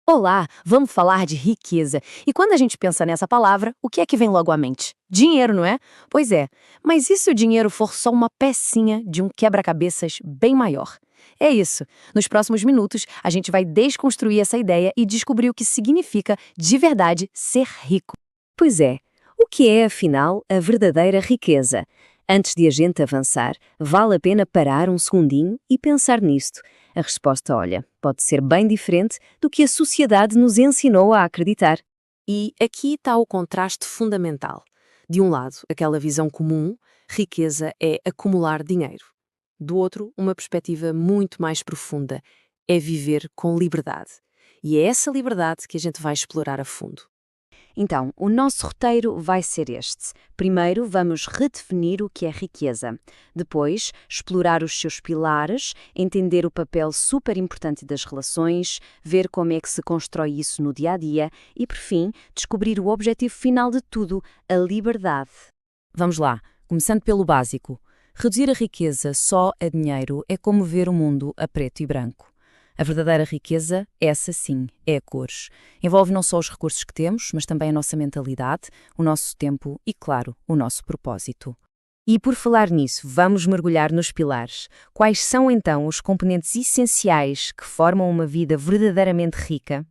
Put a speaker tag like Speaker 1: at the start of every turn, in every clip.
Speaker 1: Olá, vamos falar de riqueza. E quando a gente pensa nessa palavra, o que é que vem logo à mente? Dinheiro, não é? Pois é, mas e se o dinheiro for só uma pecinha de um quebra-cabeças bem maior? É isso. Nos próximos minutos, a gente vai desconstruir essa ideia e descobrir o que significa de verdade ser rico.
Speaker 2: Pois é, o que é, afinal, a verdadeira riqueza? Antes de a gente avançar, vale a pena parar um segundinho e pensar nisto. A resposta, olha, pode ser bem diferente do que a sociedade nos ensinou a acreditar.
Speaker 1: E aqui está o contraste fundamental. De um lado, aquela visão comum, riqueza é acumular dinheiro. Do outro, uma perspectiva muito mais profunda, é viver com liberdade. E é essa liberdade que a gente vai explorar a fundo.
Speaker 2: Então, o nosso roteiro vai ser este. Primeiro, vamos redefinir o que é riqueza. Depois, explorar os seus pilares, entender o papel super importante das relações, ver como é que se constrói isso no dia a dia e, por fim, descobrir o objetivo final de tudo, a liberdade.
Speaker 1: Vamos lá, começando pelo básico. Reduzir a riqueza só a dinheiro é como ver o mundo a preto e branco. A verdadeira riqueza, essa sim, é a cores. Envolve não só os recursos que temos, mas também a nossa mentalidade, o nosso tempo e, claro, o nosso propósito.
Speaker 2: E por falar nisso, vamos mergulhar nos pilares. Quais são então os componentes essenciais que formam uma vida verdadeiramente rica?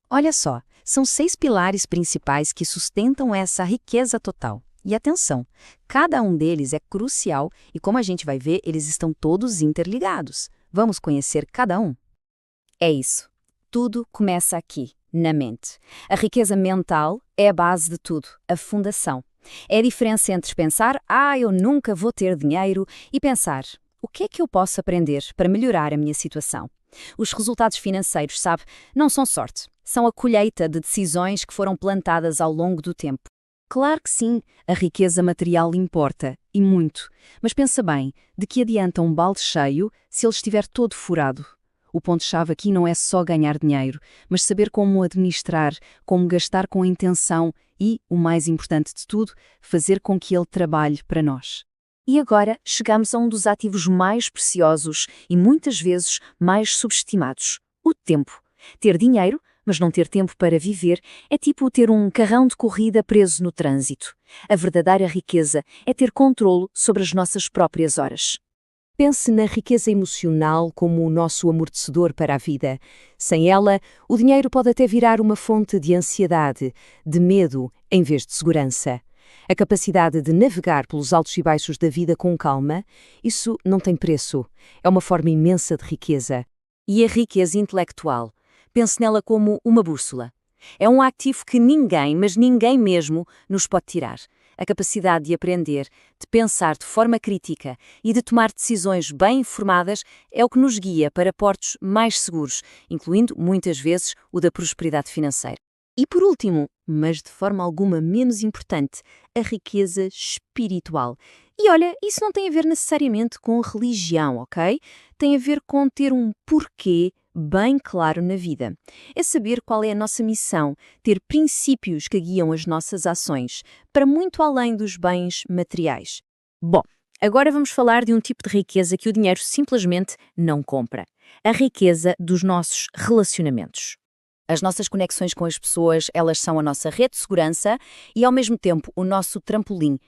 Speaker 2: Olha só, são 6 pilares principais que sustentam essa riqueza total. E atenção, cada um deles é crucial e, como a gente vai ver, eles estão todos interligados. Vamos conhecer cada um? É isso. Tudo começa aqui, na mente. A riqueza mental é a base de tudo, a fundação. É a diferença entre pensar, eu nunca vou ter dinheiro, e pensar, o que é que eu posso aprender para melhorar a minha situação? Os resultados financeiros, sabe, não são sorte. São a colheita de decisões que foram plantadas ao longo do tempo. Claro que sim, a riqueza material importa, e muito. Mas pensa bem, de que adianta um balde cheio se ele estiver todo furado? O ponto-chave aqui não é só ganhar dinheiro, mas saber como administrar, como gastar com intenção e, o mais importante de tudo, fazer com que ele trabalhe para nós. E agora chegamos a um dos ativos mais preciosos e muitas vezes mais subestimados: o tempo. Ter dinheiro, mas não ter tempo para viver, é tipo ter um carrão de corrida preso no trânsito. A verdadeira riqueza é ter controlo sobre as nossas próprias horas. Pense na riqueza emocional como o nosso amortecedor para a vida. Sem ela, o dinheiro pode até virar uma fonte de ansiedade, de medo, em vez de segurança. A capacidade de navegar pelos altos e baixos da vida com calma, isso não tem preço. É uma forma imensa de riqueza. E a riqueza intelectual? Pense nela como uma bússola. É um ativo que ninguém, mas ninguém mesmo, nos pode tirar. A capacidade de aprender, de pensar de forma crítica e de tomar decisões bem informadas é o que nos guia para portos mais seguros, incluindo, muitas vezes, o da prosperidade financeira. E por último, mas de forma alguma menos importante, a riqueza espiritual. E olha, isso não tem a ver necessariamente com religião, ok? Tem a ver com ter um porquê bem claro na vida. É saber qual é a nossa missão, ter princípios que guiam as nossas ações, para muito além dos bens materiais. Bom, agora vamos falar de um tipo de riqueza que o dinheiro simplesmente não compra. A riqueza dos nossos relacionamentos. As nossas conexões com as pessoas, elas são a nossa rede de segurança e, ao mesmo tempo, o nosso trampolim.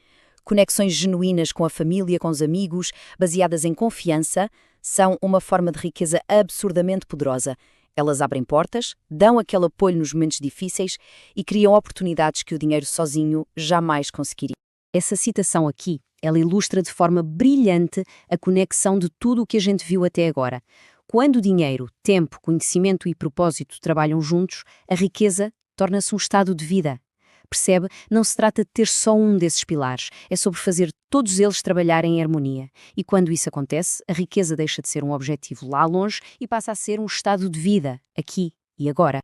Speaker 2: Conexões genuínas com a família, com os amigos, baseadas em confiança, são uma forma de riqueza absurdamente poderosa. Elas abrem portas, dão aquele apoio nos momentos difíceis e criam oportunidades que o dinheiro sozinho jamais conseguiria. Essa citação aqui, ela ilustra de forma brilhante a conexão de tudo o que a gente viu até agora. Quando dinheiro, tempo, conhecimento e propósito trabalham juntos, a riqueza torna-se um estado de vida. Percebe? Não se trata de ter só um desses pilares, é sobre fazer todos eles trabalharem em harmonia. E quando isso acontece, a riqueza deixa de ser um objetivo lá longe e passa a ser um estado de vida, aqui e agora.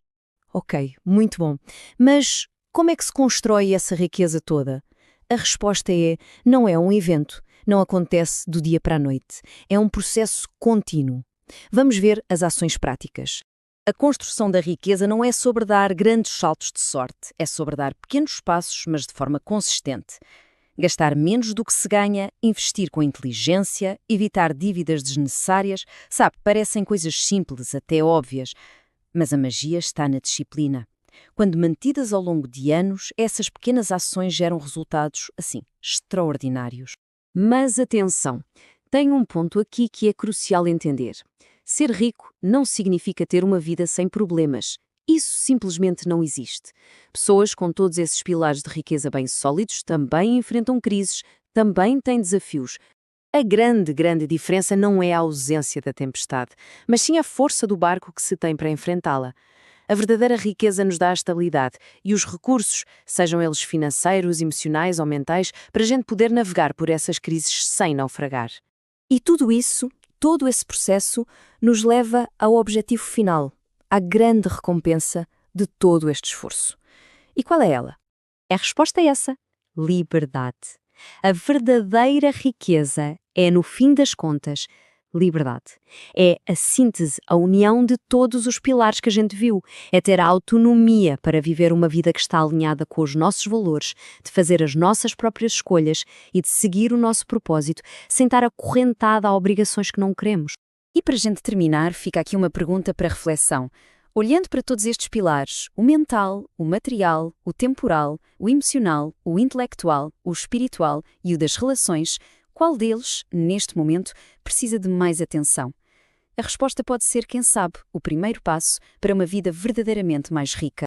Speaker 2: Ok, muito bom. Mas como é que se constrói essa riqueza toda? A resposta é: não é um evento, não acontece do dia para a noite. É um processo contínuo. Vamos ver as ações práticas. A construção da riqueza não é sobre dar grandes saltos de sorte, é sobre dar pequenos passos, mas de forma consistente. Gastar menos do que se ganha, investir com inteligência, evitar dívidas desnecessárias, sabe, parecem coisas simples, até óbvias, Mas a magia está na disciplina. Quando mantidas ao longo de anos, essas pequenas ações geram resultados, assim, extraordinários.
Speaker 1: Mas atenção, tem um ponto aqui que é crucial entender. Ser rico não significa ter uma vida sem problemas. Isso simplesmente não existe. Pessoas com todos esses pilares de riqueza bem sólidos também enfrentam crises, também têm desafios. A grande diferença não é a ausência da tempestade, mas sim a força do barco que se tem para enfrentá-la. A verdadeira riqueza nos dá a estabilidade e os recursos, sejam eles financeiros, emocionais ou mentais, para a gente poder navegar por essas crises sem naufragar.
Speaker 2: E tudo isso, todo esse processo, nos leva ao objetivo final, à grande recompensa de todo este esforço. E qual é ela?
Speaker 1: A resposta é essa: liberdade. A verdadeira riqueza é, no fim das contas, liberdade. É a síntese, a união de todos os pilares que a gente viu. É ter a autonomia para viver uma vida que está alinhada com os nossos valores, de fazer as nossas próprias escolhas e de seguir o nosso propósito sem estar acorrentada a obrigações que não queremos.
Speaker 2: E para a gente terminar, fica aqui uma pergunta para reflexão. Olhando para todos estes pilares, o mental, o material, o temporal, o emocional, o intelectual, o espiritual e o das relações, qual deles, neste momento, precisa de mais atenção? A resposta pode ser, quem sabe, o primeiro passo para uma vida verdadeiramente mais rica.